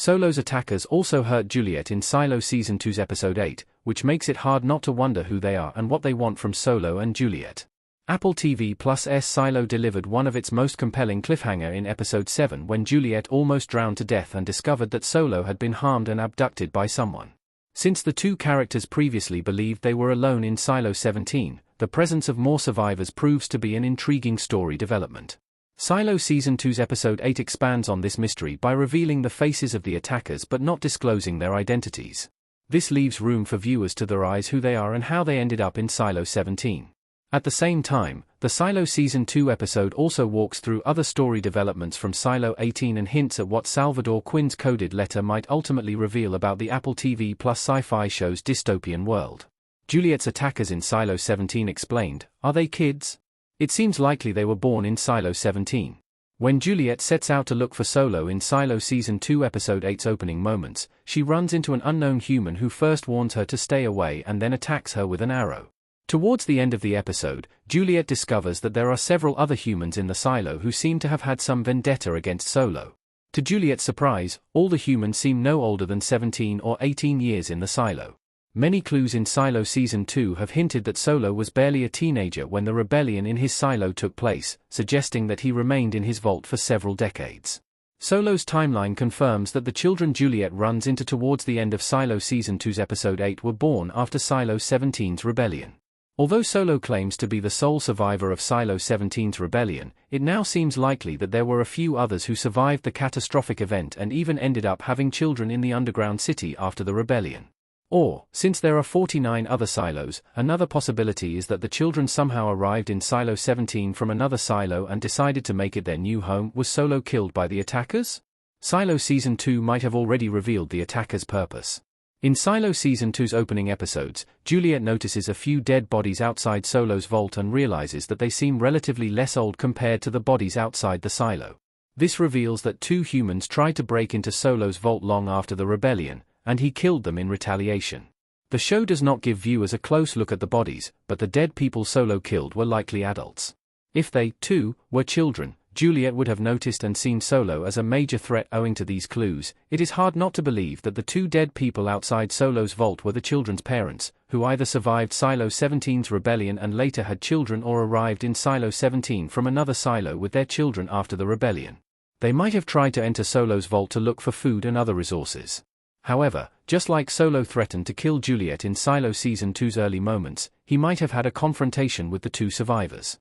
Solo's attackers also hurt Juliette in Silo Season 2's Episode 8, which makes it hard not to wonder who they are and what they want from Solo and Juliette. Apple TV+'s Silo delivered one of its most compelling cliffhanger in Episode 7 when Juliette almost drowned to death and discovered that Solo had been harmed and abducted by someone. Since the two characters previously believed they were alone in Silo 17, the presence of more survivors proves to be an intriguing story development. Silo Season 2's Episode 8 expands on this mystery by revealing the faces of the attackers but not disclosing their identities. This leaves room for viewers to theorize who they are and how they ended up in Silo 17. At the same time, the Silo Season 2 episode also walks through other story developments from Silo 18 and hints at what Salvador Quinn's coded letter might ultimately reveal about the Apple TV+ sci-fi show's dystopian world. Juliette's attackers in Silo 17 explained, "Are they kids? It seems likely they were born in Silo 17. When Juliette sets out to look for Solo in Silo Season 2 Episode 8's opening moments, she runs into an unknown human who first warns her to stay away and then attacks her with an arrow. Towards the end of the episode, Juliette discovers that there are several other humans in the silo who seem to have had some vendetta against Solo. To Juliette's surprise, all the humans seem no older than 17 or 18 years in the silo. Many clues in Silo Season 2 have hinted that Solo was barely a teenager when the rebellion in his silo took place, suggesting that he remained in his vault for several decades. Solo's timeline confirms that the children Juliette runs into towards the end of Silo Season 2's Episode 8 were born after Silo 17's rebellion. Although Solo claims to be the sole survivor of Silo 17's rebellion, it now seems likely that there were a few others who survived the catastrophic event and even ended up having children in the underground city after the rebellion. Or, since there are 49 other silos, another possibility is that the children somehow arrived in Silo 17 from another silo and decided to make it their new home. Was Solo killed by the attackers? Silo Season 2 might have already revealed the attackers' purpose. In Silo Season 2's opening episodes, Juliette notices a few dead bodies outside Solo's vault and realizes that they seem relatively less old compared to the bodies outside the silo. This reveals that two humans tried to break into Solo's vault long after the rebellion, and he killed them in retaliation. The show does not give viewers a close look at the bodies, but the dead people Solo killed were likely adults. If they, too, were children, Juliette would have noticed and seen Solo as a major threat. Owing to these clues, it is hard not to believe that the two dead people outside Solo's vault were the children's parents, who either survived Silo 17's rebellion and later had children or arrived in Silo 17 from another silo with their children after the rebellion. They might have tried to enter Solo's vault to look for food and other resources. However, just like Solo threatened to kill Juliette in Silo Season 2's early moments, he might have had a confrontation with the two survivors.